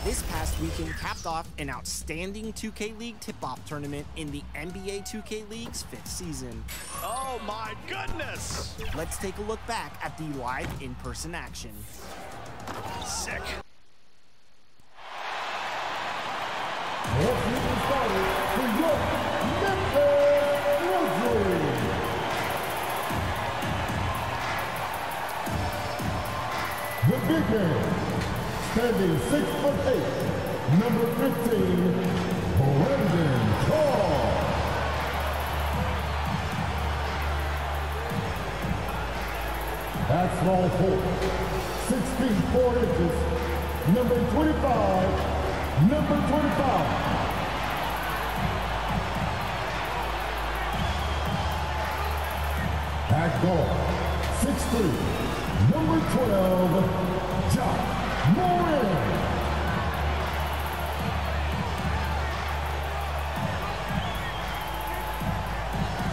This past weekend capped off an outstanding 2K League tip-off tournament in the NBA 2K League's 5th season. Oh my goodness! Let's take a look back at the live in-person action. Sick. The big man, standing 6'8", number 15, Brendan Tall. At small forward, 6 feet 4 inches, number 25, number 25. At guard, 6'3", number 12, John Moran.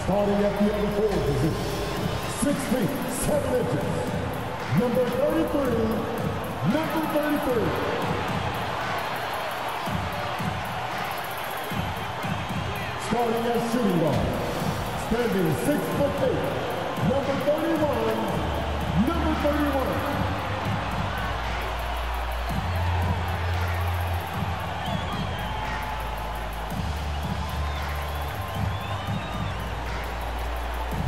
Starting at the other forward position, 6 feet 7 inches, number 33, number 33. Starting at shooting guard, standing 6'8", number 31, number 31.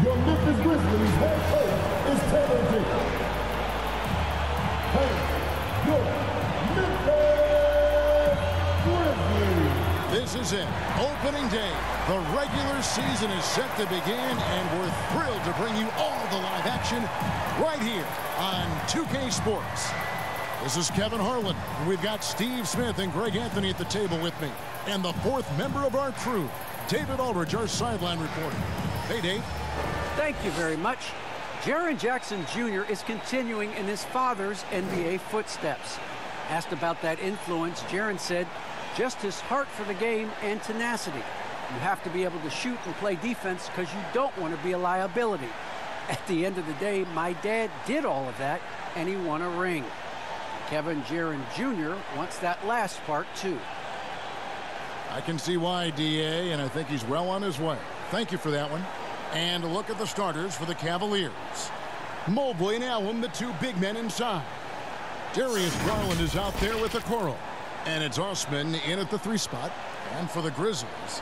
Your Memphis Grizzlies head coach is Taylor Jenkins. Hey, your Memphis Grizzlies. This is it, opening day. The regular season is set to begin, and we're thrilled to bring you all the live action right here on 2K Sports. This is Kevin Harlan. We've got Steve Smith and Greg Anthony at the table with me. And the fourth member of our crew, David Aldridge, our sideline reporter. Hey, Dave. Thank you very much. Jaren Jackson Jr. is continuing in his father's NBA footsteps. Asked about that influence, Jaren said, just his heart for the game and tenacity. You have to be able to shoot and play defense because you don't want to be a liability. At the end of the day, my dad did all of that, and he won a ring. Kevin Jaren Jr. wants that last part, too. I can see why, DA, and I think he's well on his way. Thank you for that one. And a look at the starters for the Cavaliers. Mobley and Allen, the two big men inside. Darius Garland is out there with the Okoro. And it's Osman in at the 3 spot. And for the Grizzlies,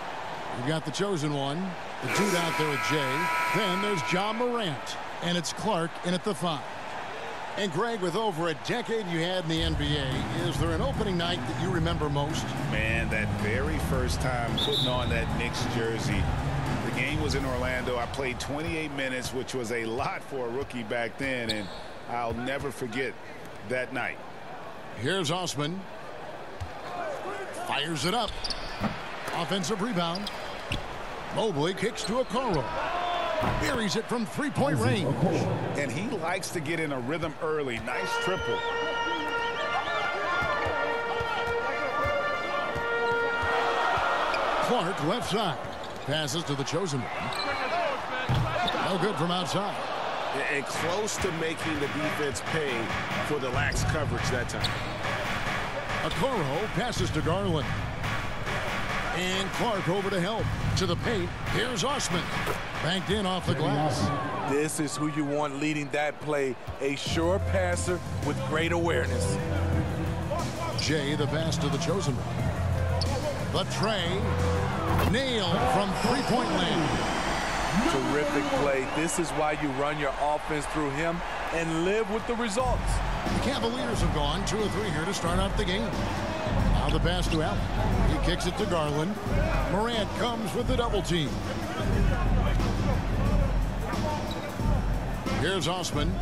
we've got the chosen one, the dude out there at Jay. Then there's John Morant. And it's Clark in at the 5. And Greg, with over a decade you had in the NBA, is there an opening night that you remember most? Man, that very first time putting on that Knicks jersey. The game was in Orlando. I played 28 minutes, which was a lot for a rookie back then, and I'll never forget that night. Here's Osman. Fires it up. Offensive rebound. Mobley kicks to Okoro. Buries it from 3-point range. And he likes to get in a rhythm early. Nice triple. Clark left side. Passes to the chosen one. No good from outside. And close to making the defense pay for the lax coverage that time. Okoro passes to Garland. And Clark over to help. To the paint. Here's Osman. Banked in off the glass. This is who you want leading that play. A sure passer with great awareness. Jay, the pass to the chosen one. The tray. Nailed from 3-point land. Terrific play. This is why you run your offense through him and live with the results. The Cavaliers have gone 2 or 3 here to start out the game. Now the pass to Allen. He kicks it to Garland. Morant comes with the double team. Here's Osman.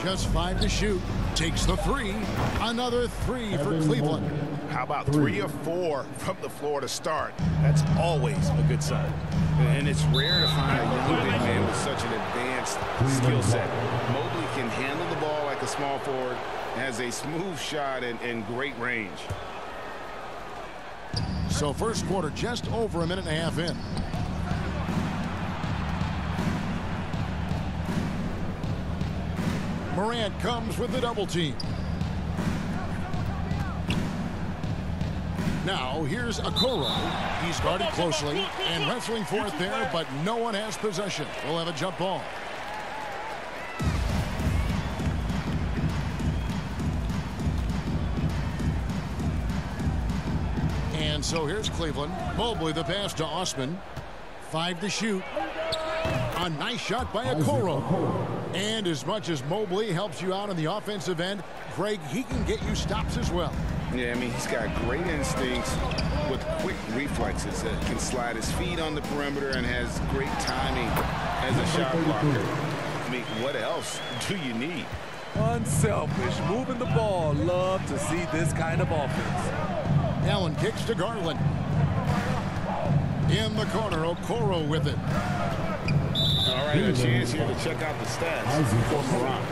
Just 5 to shoot. Takes the 3. Another 3 for Cleveland. How about 3 or 4 from the floor to start? That's always a good sign. And it's rare to find a young big man with such an advanced skill set. Mobley can handle the ball like a small forward, has a smooth shot and great range. So first quarter just over a minute and a half in. Morant comes with the double team. Now here's Okoro. He's guarded closely and wrestling for it there, but no one has possession. We'll have a jump ball. And so here's Cleveland. Mobley the pass to Osman. 5 to shoot. A nice shot by Okoro. And as much as Mobley helps you out on the offensive end, Greg, he can get you stops as well. Yeah, I mean, he's got great instincts with quick reflexes. Can slide his feet on the perimeter and has great timing as a shot blocker. I mean, what else do you need? Unselfish, moving the ball. Love to see this kind of offense. Allen kicks to Garland. In the corner, Okoro with it. All right, a chance here to check out the stats for Morant.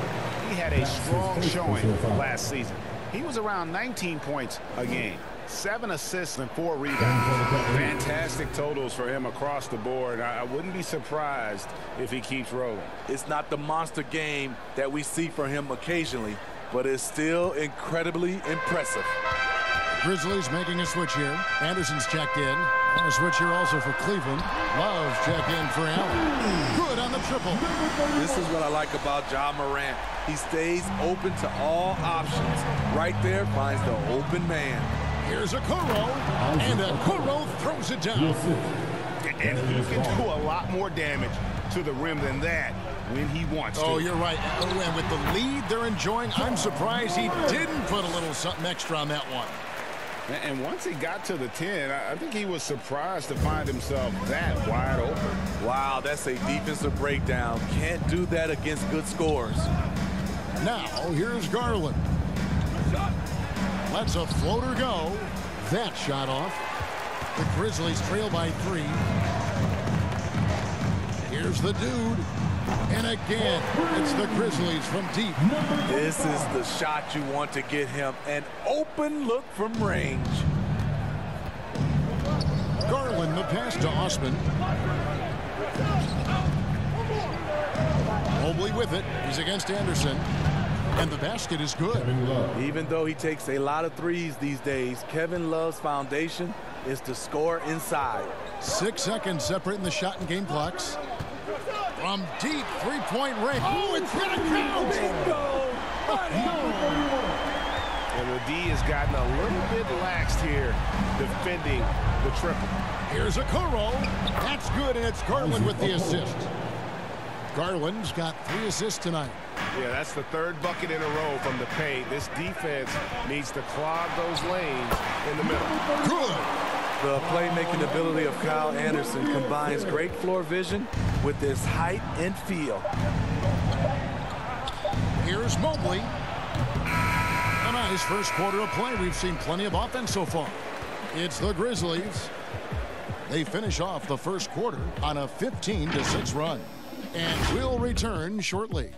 He had a strong showing last season. He was around 19 points a game, 7 assists and 4 rebounds. Fantastic totals for him across the board. I wouldn't be surprised if he keeps rolling. It's not the monster game that we see from him occasionally, but it's still incredibly impressive. Grizzlies making a switch here. Anderson's checked in. And a switch here also for Cleveland. Love's checked in for Allen. Good on the triple. This is what I like about Ja Morant. He stays open to all options. Right there finds the open man. Here's Okoro. And Okoro throws it down. And he can do a lot more damage to the rim than that when he wants to. Oh, you're right. Oh, and with the lead they're enjoying, I'm surprised he didn't put a little something extra on that one. And once he got to the 10, I think he was surprised to find himself that wide open. Wow, that's a defensive breakdown. Can't do that against good scores. Now, here's Garland. Lets a floater go. That shot off. The Grizzlies trail by 3. Here's the dude. And again, it's the Grizzlies from deep. This is the shot you want to get him. An open look from range. Garland the pass to Osman. Mobley with it. He's against Anderson. And the basket is good. Even though he takes a lot of threes these days, Kevin Love's foundation is to score inside. 6 seconds separating the shot and game clocks. From deep three-point range. Oh, it's gonna count! And the D has gotten a little bit laxed here defending the triple. Here's Okoro. That's good, and it's Garland with the assist. Garland's got 3 assists tonight. Yeah, that's the 3rd bucket in a row from the paint. This defense needs to clog those lanes in the middle. Good. The playmaking ability of Kyle Anderson combines great floor vision with his height and feel. Here's Mobley. A nice first quarter of play. We've seen plenty of offense so far. It's the Grizzlies. They finish off the first quarter on a 15-6 run. And we'll return shortly.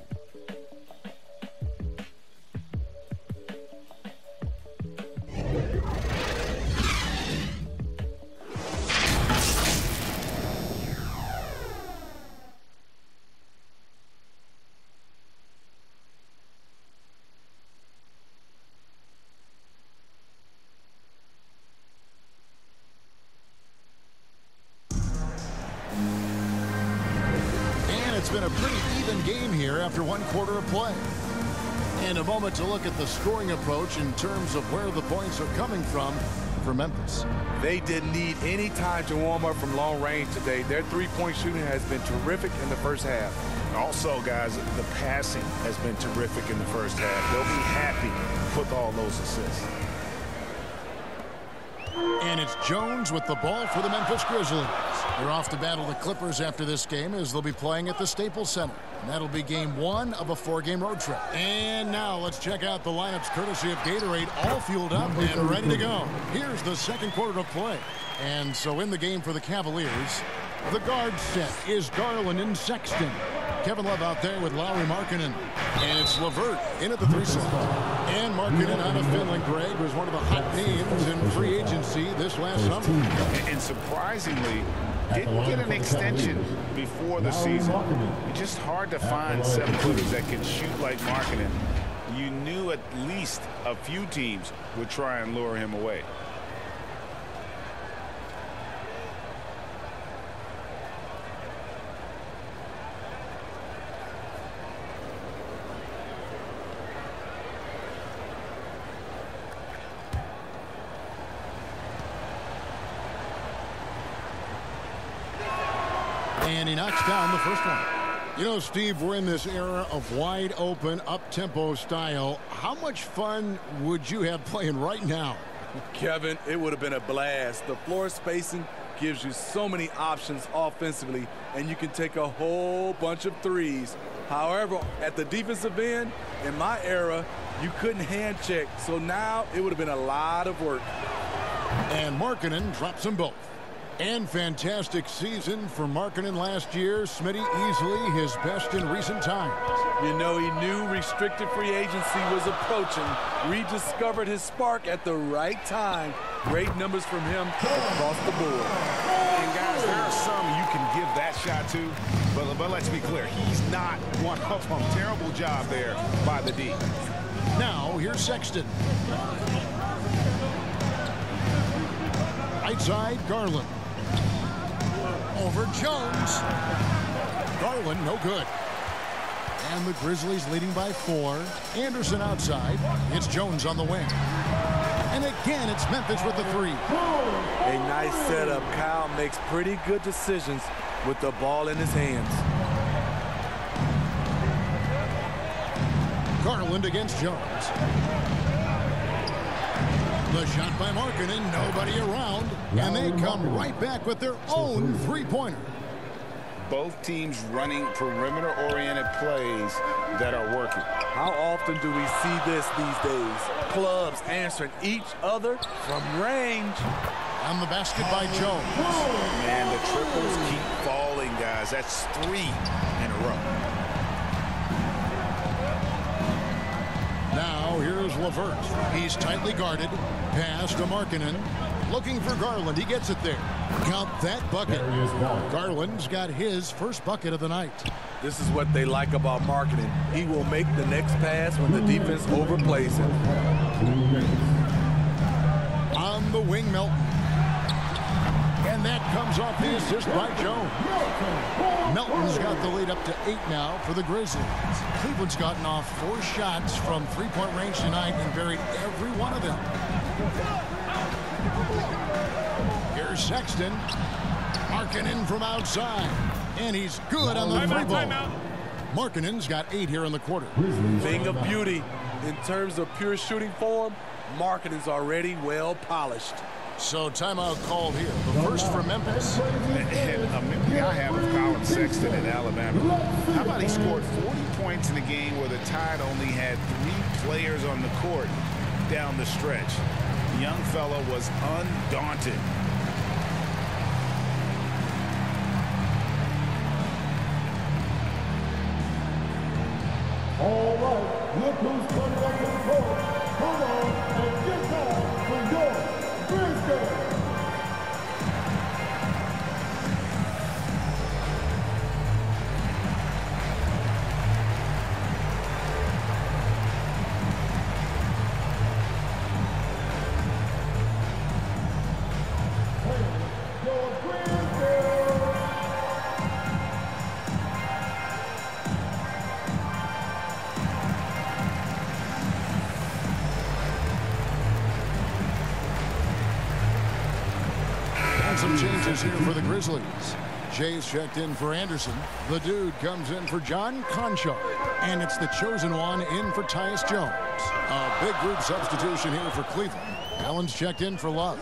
It's been a pretty even game here after 1 quarter of play. And a moment to look at the scoring approach in terms of where the points are coming from for Memphis. They didn't need any time to warm up from long range today. Their three-point shooting has been terrific in the first half. Also, guys, the passing has been terrific in the first half. They'll be happy with all those assists. And it's Jones with the ball for the Memphis Grizzlies. They're off to battle the Clippers after this game as they'll be playing at the Staples Center. And that'll be game 1 of a 4-game road trip. And now let's check out the lineups courtesy of Gatorade, all fueled up and ready to go. Here's the second quarter of play. And so in the game for the Cavaliers, the guard set is Garland and Sexton. Kevin Love out there with Lowry Markkanen. And it's LeVert in at the 3 slot. And Markkanen out of Finland. Greg was one of the hot names in free agency this last summer. And surprisingly, didn't get an extension before the season. It's just hard to find 7-footers that can shoot like Markkanen. You knew at least a few teams would try and lure him away. And he knocks down the first one. You know, Steve, we're in this era of wide open, up-tempo style. How much fun would you have playing right now? Kevin, it would have been a blast. The floor spacing gives you so many options offensively, and you can take a whole bunch of threes. However, at the defensive end, in my era, you couldn't hand check. So now it would have been a lot of work. And Markkanen drops them both. And fantastic season for Markkanen last year. Smitty easily his best in recent times. You know, he knew restricted free agency was approaching. Rediscovered his spark at the right time. Great numbers from him across the board. And guys, there are some you can give that shot to, but let's be clear, he's not one of them. Terrible job there by the D. Now, here's Sexton. Right side, Garland. Over Jones. Garland, no good. And the Grizzlies leading by 4. Anderson outside. It's Jones on the wing. And again, it's Memphis with the 3. A nice setup. Kyle makes pretty good decisions with the ball in his hands. Garland against Jones. The shot by Markkanen, nobody around, and they come right back with their own three-pointer. Both teams running perimeter-oriented plays that are working. How often do we see this these days? Clubs answering each other from range. On the basket by Jones. Man, the triples keep falling, guys. That's 3 in a row. Now here's LeVert. He's tightly guarded. Pass to Markkanen. Looking for Garland. He gets it there. Count that bucket. Garland's got his first bucket of the night. This is what they like about Markkanen. He will make the next pass when the defense overplays him. On the wing, Melton. And that comes off the assist by Jones. Melton's got the lead up to 8 now for the Grizzlies. Cleveland's gotten off 4 shots from three-point range tonight and buried every one of them. Here's Sexton. Markkanen from outside. And he's good on the three ball. Markkanen's got 8 here in the quarter. Thing of beauty. In terms of pure shooting form, Markkanen's already well polished. So timeout called here. The first for Memphis. And a memory I have of Colin Sexton in Alabama. How about he scored 40 points in a game where the Tide only had 3 players on the court down the stretch. The young fella was undaunted. All right, look who's coming back to the court. Come on and get down for your Grizzlies. Some changes here for the Grizzlies. Jay's checked in for Anderson. The dude comes in for John Concho. And it's the chosen one in for Tyus Jones. A big group substitution here for Cleveland. Allen's checked in for Love.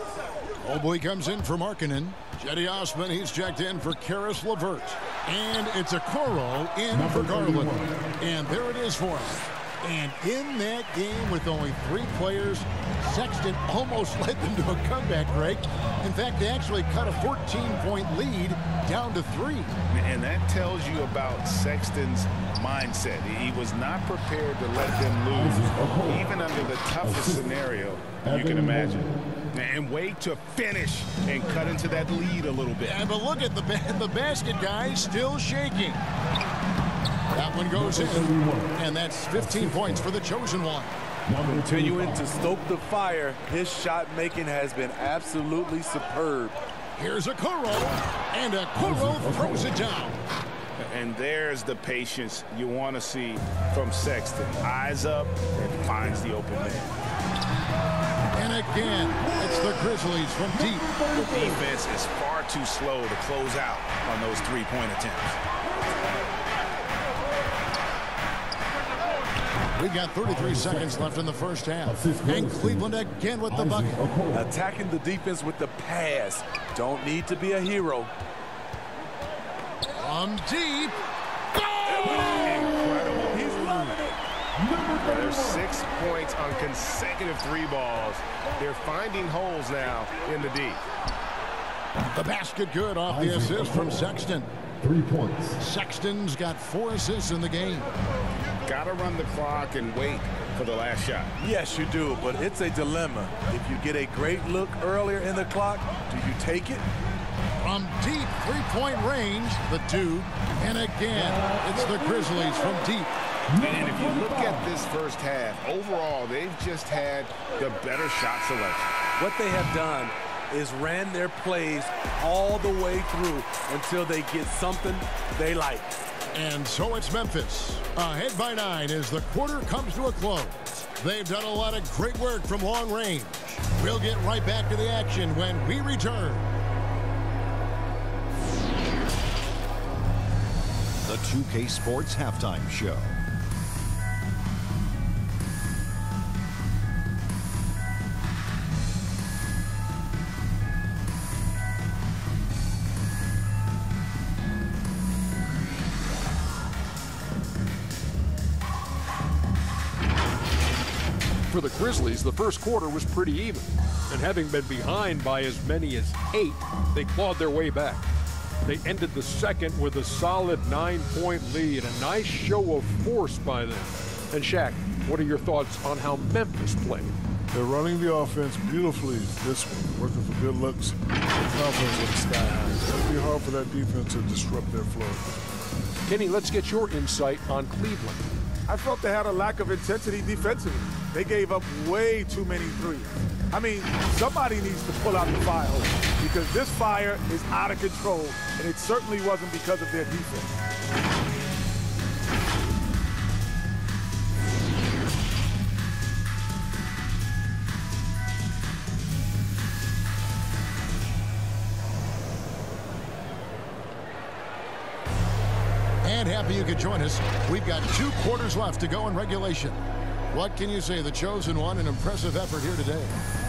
Mobley comes in for Markkanen. Jetty Osman, he's checked in for Karis LeVert. And it's a Okoro in for Garland. And there it is for him. And in that game with only 3 players, Sexton almost led them to a comeback break. In fact, they actually cut a 14-point lead down to 3. And that tells you about Sexton's mindset. He was not prepared to let them lose, even under the toughest scenario you can imagine. And wait to finish and cut into that lead a little bit. Yeah, but look at the basket, guys, still shaking. That one goes in, and that's 15 points for the chosen one. Continuing to stoke the fire, his shot making has been absolutely superb. Here's Okoro, and Okoro throws it down. And there's the patience you want to see from Sexton. Eyes up and finds the open man. And again, it's the Grizzlies from deep. The defense is far too slow to close out on those three-point attempts. We've got 33 seconds left in the first half. And Cleveland again with the bucket. Attacking the defense with the pass. Don't need to be a hero. From deep. Incredible. He's loving it. There's 6 points on consecutive three balls. They're finding holes now in the deep. The basket good off the assist from Sexton. 3 points. Sexton's got 4 assists in the game. Got to run the clock and wait for the last shot. Yes, you do, but it's a dilemma. If you get a great look earlier in the clock, do you take it? From deep three-point range, the dude. And again, it's the Grizzlies from deep. And if you look at this first half, overall, they've just had the better shot selection. What they have done is ran their plays all the way through until they get something they like. And so it's Memphis, ahead by 9 as the quarter comes to a close. They've done a lot of great work from long range. We'll get right back to the action when we return. The 2K Sports Halftime Show. For the Grizzlies, the first quarter was pretty even, and having been behind by as many as 8, they clawed their way back. They ended the second with a solid 9-point lead, a nice show of force by them. And Shaq, what are your thoughts on how Memphis played? They're running the offense beautifully this one, working for good looks. The offense looks sky high. It's going to be hard for that defense to disrupt their flow. Kenny, let's get your insight on Cleveland. I felt they had a lack of intensity defensively. They gave up way too many threes. I mean, somebody needs to pull out the fire hose because this fire is out of control, and it certainly wasn't because of their defense. And happy you could join us. We've got 2 quarters left to go in regulation. What can you say? The chosen one, an impressive effort here today.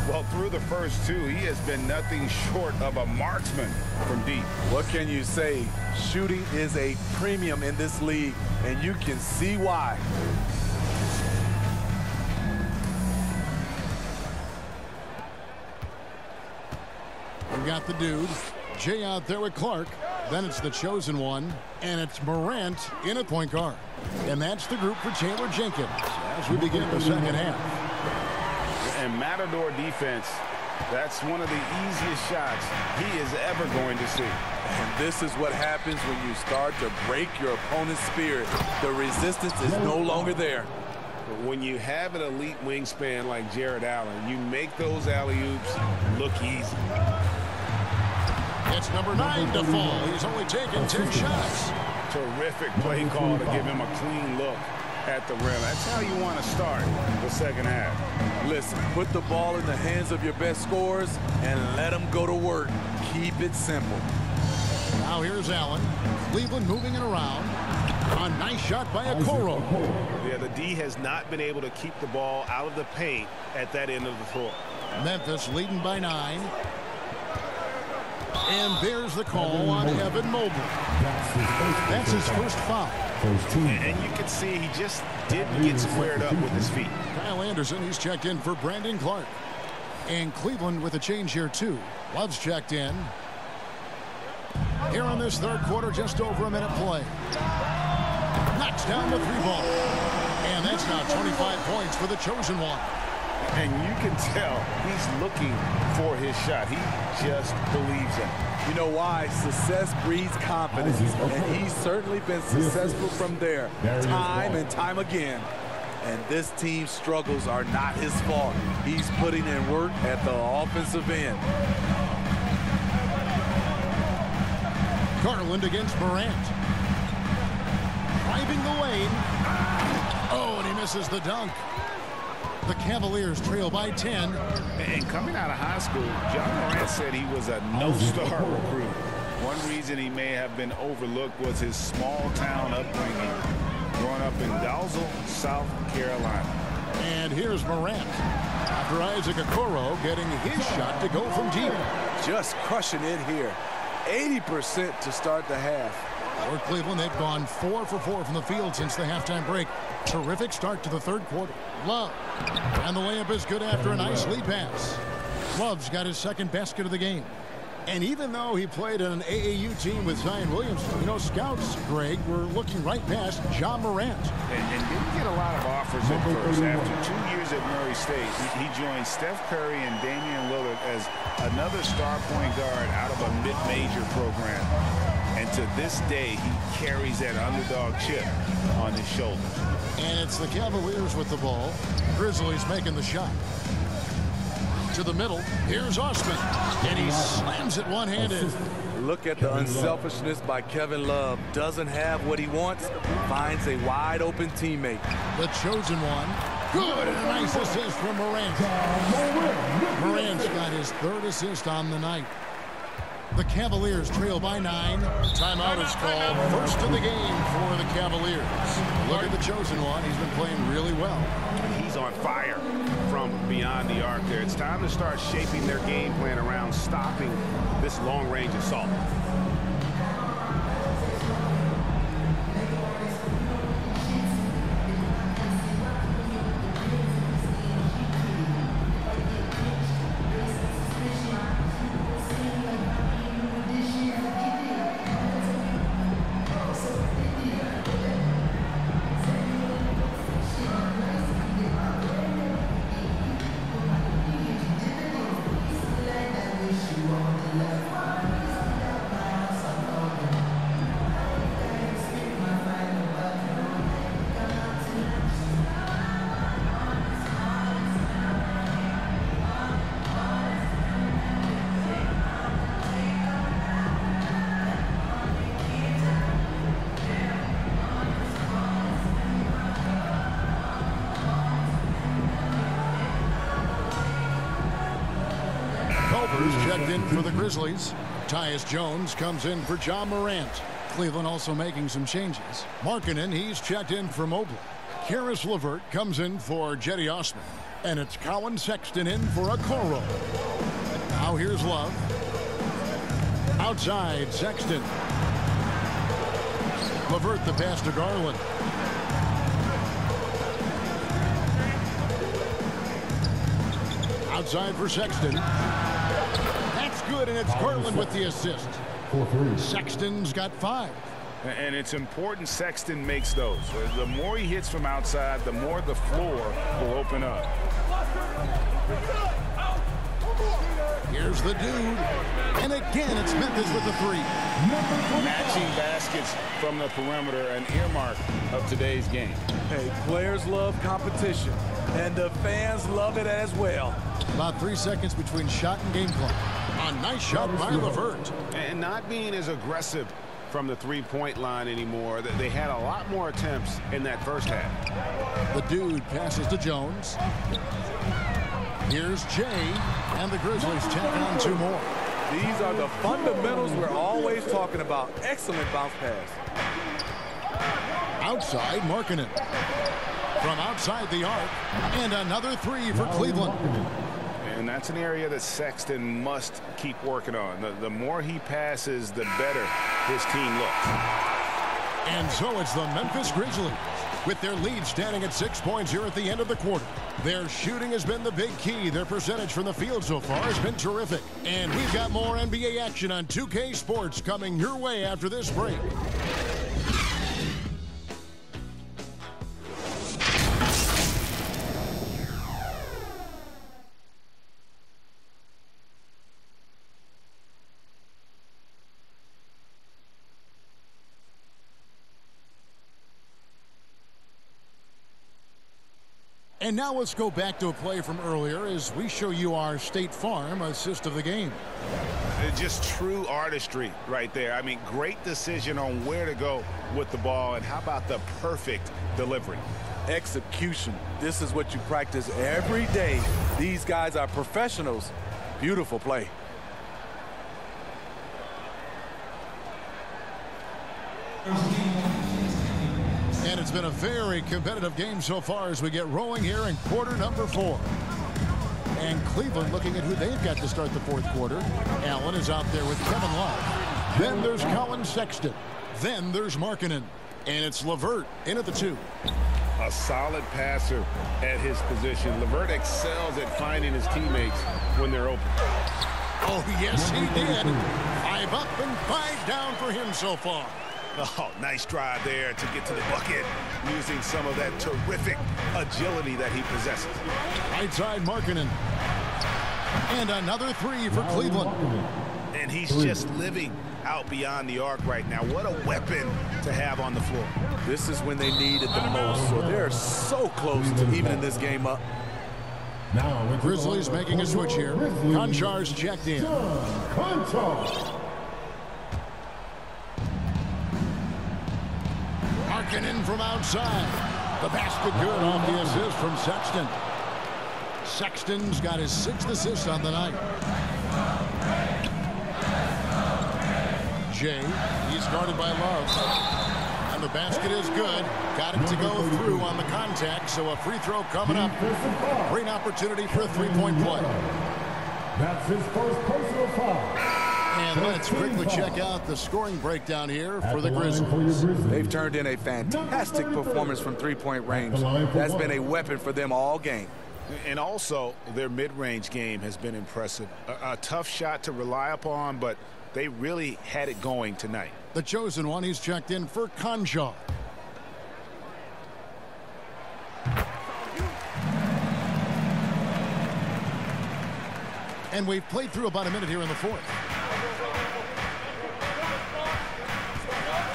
Well, through the first 2, he has been nothing short of a marksman from deep. What can you say? Shooting is a premium in this league, and you can see why. We've got the dude. Jay out there with Clark. Then it's the chosen one, and it's Morant in a point guard. And that's the group for Taylor Jenkins as we begin the second half. And Matador defense, that's one of the easiest shots he is ever going to see. And this is what happens when you start to break your opponent's spirit. The resistance is no longer there. When you have an elite wingspan like Jared Allen, you make those alley-oops look easy. It's number 9 to fall. He's only taken 10 shots. Terrific play call to give him a clean look at the rim. That's how you want to start the second half. Listen, put the ball in the hands of your best scorers and let them go to work. Keep it simple. Now here's Allen. Cleveland moving it around. A nice shot by Okoro. Yeah, the D has not been able to keep the ball out of the paint at that end of the floor. Memphis leading by 9. And there's the call on Evan Mobley. That's his first foul. And you can see he just didn't get squared up with his feet. Kyle Anderson, he's checked in for Brandon Clark. And Cleveland with a change here, too. Love's checked in. Here in this third quarter, just over a minute play. Knocks down the 3-ball. And that's now 25 points for the chosen one. And you can tell he's looking for his shot. He just believes it. You know why? Success breeds confidence, and he's certainly been successful from there, time and time again. And this team's struggles are not his fault. He's putting in work at the offensive end. Garland against Morant. Driving the lane. Oh, and he misses the dunk. The Cavaliers trail by 10. And coming out of high school, John Morant said he was a no-star recruit. One reason he may have been overlooked was his small-town upbringing, growing up in Dalzell, South Carolina. And here's Morant. After Isaac Okoro getting his shot to go from deep. Just crushing it here. 80% to start the half. For Cleveland, they've gone 4 for 4 from the field since the halftime break. Terrific start to the third quarter. Love. And the layup is good after a nice lead pass. Love's got his second basket of the game. And even though he played on an AAU team with Zion Williamson, you know, scouts, Greg, were looking right past John Morant. And didn't get a lot of offers at first. After 2 years at Murray State, he joined Steph Curry and Damian Lillard as another star point guard out of a mid-major program. And to this day, he carries that underdog chip on his shoulders. And it's the Cavaliers with the ball. Grizzlies making the shot. To the middle. Here's Osman. And he slams it one-handed. Look at the unselfishness by Kevin Love. Doesn't have what he wants. Finds a wide-open teammate. The chosen one. Good. And a nice assist from Morant. Morant's got his third assist on the night. The Cavaliers trail by 9. Timeout is called. First of the game for the Cavaliers. Look at the chosen one. He's been playing really well. He's on fire from beyond the arc there. It's time to start shaping their game plan around stopping this long-range assault. Checked in for the Grizzlies. Tyus Jones comes in for John Morant. Cleveland also making some changes. Markkanen, he's checked in for Mobley. Karis LeVert comes in for Jetty Osman. And it's Colin Sexton in for Okoro. Now here's Love. Outside, Sexton. LeVert the pass to Garland. Outside for Sexton. Good, and it's Garland with the assist. Sexton's got 5. And it's important Sexton makes those. The more he hits from outside, the more the floor will open up. Here's the dude. And again, it's Memphis with the 3. Matching baskets from the perimeter, an earmark of today's game. Hey, players love competition, and the fans love it as well. About 3 seconds between shot and game clock. A nice shot by LeVert. And not being as aggressive from the three-point line anymore. They had a lot more attempts in that first half. The dude passes to Jones. Here's Jay, and the Grizzlies taking on 2 more. These are the fundamentals we're always talking about. Excellent bounce pass. Outside, Markkanen. From outside the arc, and another 3 for Cleveland. And that's an area that Sexton must keep working on. The more he passes, the better his team looks. And so it's the Memphis Grizzlies with their lead standing at 6 points here at the end of the quarter. Their shooting has been the big key. Their percentage from the field so far has been terrific. And we've got more NBA action on 2K Sports coming your way after this break. And now let's go back to a play from earlier as we show you our State Farm assist of the game. Just true artistry right there. I mean, great decision on where to go with the ball, and how about the perfect delivery. execution. This is what you practice every day. These guys are professionals. Beautiful play. And it's been a very competitive game so far as we get rolling here in quarter number 4. And Cleveland looking at who they've got to start the fourth quarter. Allen is out there with Kevin Love. Then there's Colin Sexton. Then there's Markkanen. And it's LeVert in at the 2. A solid passer at his position. LeVert excels at finding his teammates when they're open. Oh, yes, he did. 5 up and 5 down for him so far. Oh, nice drive there to get to the bucket using some of that terrific agility that he possesses. Right side Markkanen. And another 3 for Cleveland. And he's just living out beyond the arc right now. What a weapon to have on the floor. This is when they need it the most. So they're so close to evening this game up. Now, Grizzlies making a switch here. Konchar's checked in. Markkanen from outside. The basket good off the assist from Sexton. Sexton's got his 6th assist on the night. Jay, he's guarded by Love. And the basket is good. Got it to go through on the contact, so a free throw coming up. Great opportunity for a 3-point play. That's his first personal foul. And let's quickly check out the scoring breakdown here for the Grizzlies. They've turned in a fantastic performance from 3-point range. That's been a weapon for them all game. And also, their mid-range game has been impressive. A tough shot to rely upon, but they really had it going tonight. The chosen one, he's checked in for Konchar. And we've played through about a minute here in the fourth.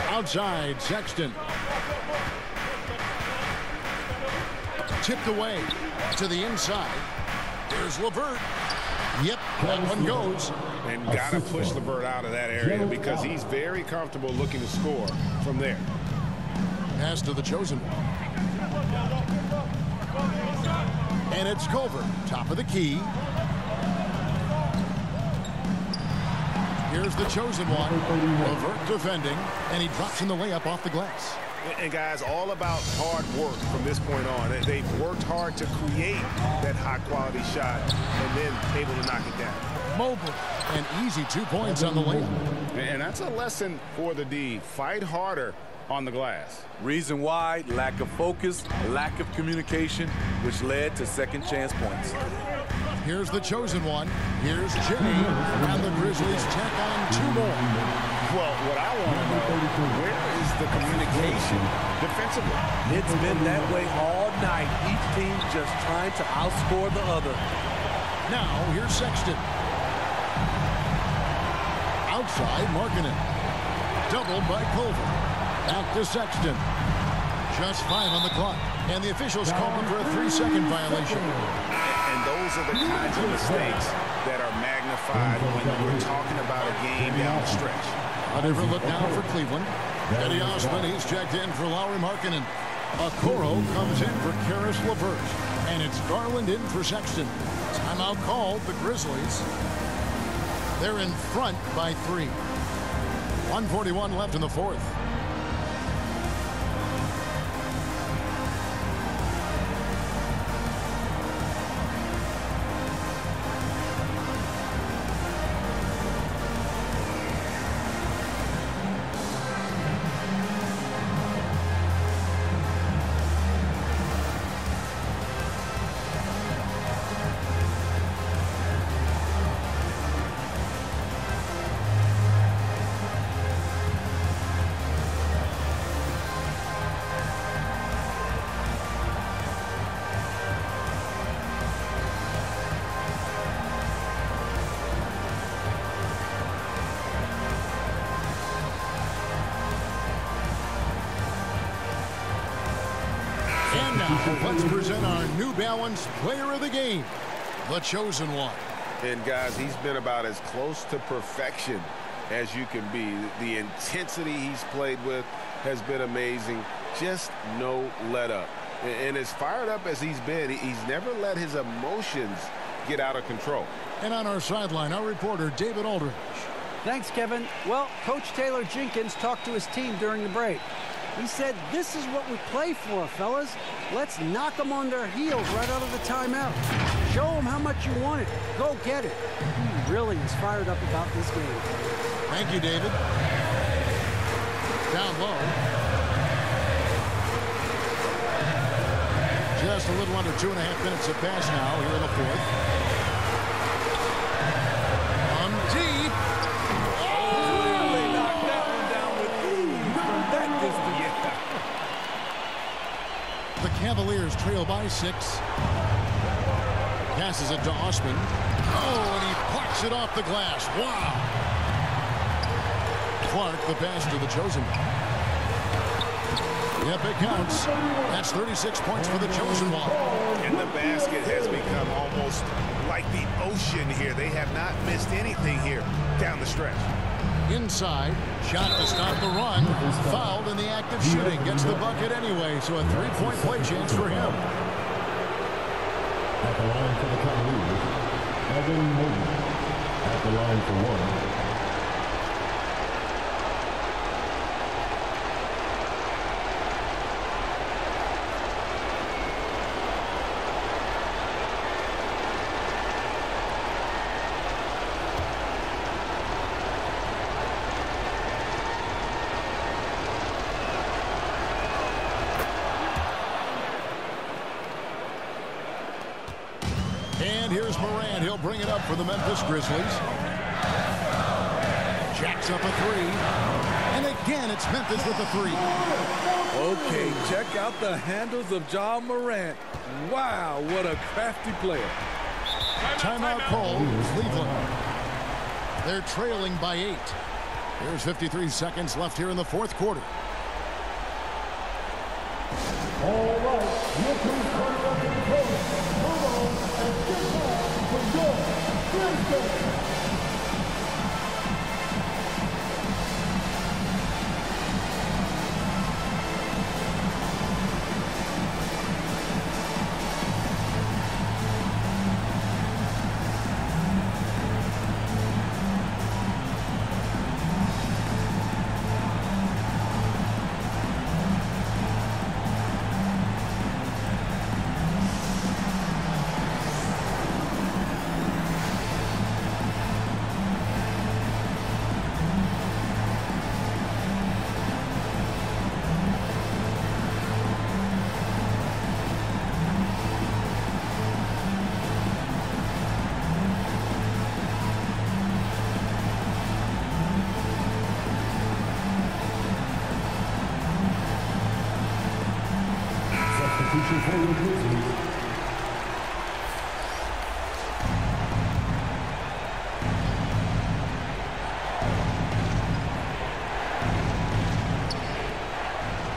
Outside, Sexton. Tipped away to the inside. There's LeVert. Yep, that one goes. And got to push LeVert out of that area because he's very comfortable looking to score from there. Pass to the chosen one. And it's Culver, top of the key. Here's the chosen one. LeVert defending, and he drops in the layup off the glass. And guys, all about hard work from this point on. They've worked hard to create that high-quality shot and then able to knock it down. Mobley, an easy 2 points on the layup. And that's a lesson for the D. Fight harder on the glass. Reason why, lack of focus, lack of communication, which led to second chance points. Here's the chosen one. Here's Jay. And the Grizzlies tack on 2 more. Well, what I want to know, where is the communication defensively? It's been that way all night. Each team just trying to outscore the other. Now, here's Sexton. Outside, Markkanen. Doubled by Culver. Back to Sexton. Just 5 on the clock. And the officials calling for a 3-second violation. And those are the kinds of mistakes that are magnified when we're talking about a game down the stretch. A different look now for Cleveland. Eddie Osman, he's checked in for Lauri Markkanen. Okoro comes in for Karis LeVert. And it's Garland in for Sexton. Timeout called, the Grizzlies. They're in front by 3. 1:41 left in the fourth. And now, let's present our New Balance Player of the Game, the chosen one. And guys, he's been about as close to perfection as you can be. The intensity he's played with has been amazing. Just no let up. And as fired up as he's been, he's never let his emotions get out of control. And on our sideline, our reporter, David Aldridge. Thanks, Kevin. Well, Coach Taylor Jenkins talked to his team during the break. He said, this is what we play for, fellas. Let's knock them on their heels right out of the timeout. Show them how much you want it. Go get it. He really is fired up about this game. Thank you, David. Down low. Just a little under 2.5 minutes have passed now here in the fourth. On deep. They knocked that one down with ease from that distance. The Cavaliers trail by 6. Passes it to Osman. Oh, and he parks it off the glass. Wow. Clark, the pass to the chosen one. Yep, it counts. That's 36 points for the chosen one. And the basket has become almost like the ocean here. They have not missed anything here down the stretch. Inside, shot to stop the run. Fouled in the act of shooting. Gets the bucket anyway, so a three-point play chance for him. At the line for the Cavaliers, Evan Mobley. At the line for one. Here's Morant. He'll bring it up for the Memphis Grizzlies. Jacks up a three. And again, it's Memphis with a three. Okay, check out the handles of Ja Morant. Wow, what a crafty player. Timeout called Cleveland. They're trailing by 8. There's 53 seconds left here in the fourth quarter. All right, here comes quarterback and coach. Come on and get back from your Grizzlies. Substitution for the Grizzlies.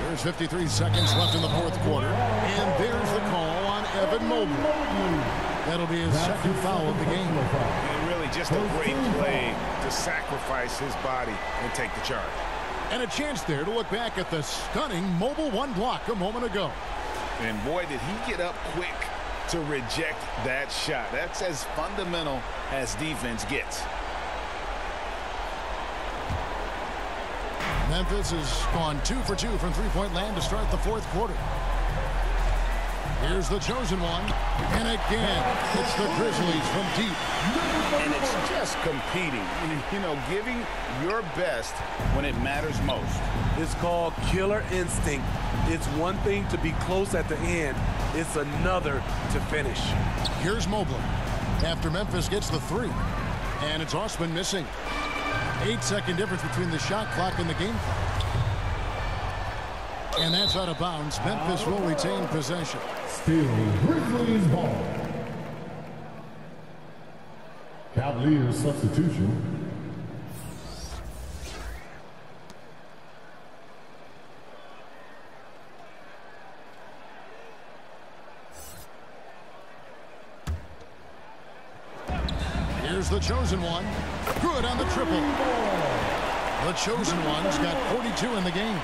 There's 53 seconds left in the fourth quarter. And there's the call on Evan Mobley. That'll be his second foul of the game. And really just a great play to sacrifice his body and take the charge. And a chance there to look back at the stunning mobile one block a moment ago. And boy, did he get up quick to reject that shot. That's as fundamental as defense gets. Memphis has gone 2 for 2 from three-point land to start the fourth quarter. Here's the chosen one. And again, it's the Grizzlies from deep. And it's just competing, you know, giving your best when it matters most. It's called killer instinct. It's one thing to be close at the end. It's another to finish. Here's Mobley after Memphis gets the three. And it's Osman missing. 8-second difference between the shot clock and the game clock. And that's out of bounds. Memphis will retain possession. Still Grizzlies ball. Cavaliers substitution. Here's the chosen one. Good on the triple. The chosen one's got 42 in the game.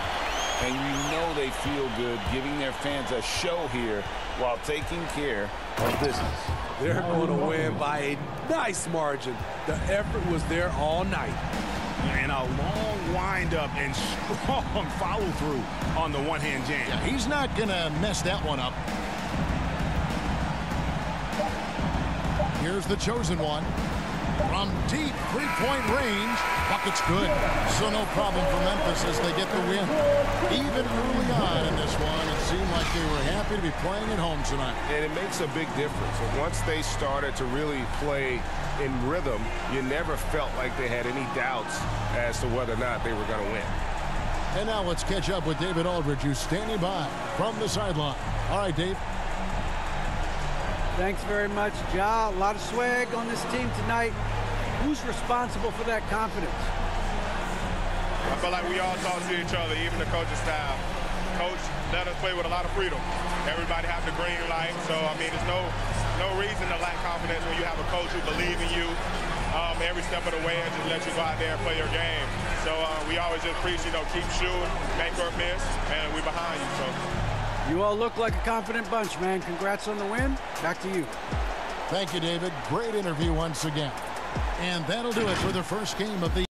And you know they feel good giving their fans a show here while taking care of business. They're going to win by a nice margin. The effort was there all night. And a long windup and strong follow-through on the one-hand jam. Yeah, he's not going to mess that one up. Here's the chosen one. From deep three-point range, bucket's good. So no problem for Memphis as they get the win. Even early on in this one, it seemed like they were happy to be playing at home tonight. And it makes a big difference. And once they started to really play in rhythm, you never felt like they had any doubts as to whether or not they were going to win. And now let's catch up with David Aldridge, who's standing by from the sideline. All right, Dave. Thanks very much, Ja. A lot of swag on this team tonight. Who's responsible for that confidence? I feel like we all talk to each other, even the coaching staff. Coach let us play with a lot of freedom. Everybody have the green light, so I mean, there's no reason to lack confidence when you have a coach who believes in you every step of the way and just let you go out there and play your game. So we always just preach, keep shooting, make or miss, and we're behind you. So. You all look like a confident bunch, man. Congrats on the win. Back to you. Thank you, David. Great interview once again. And that'll do it for the first game of the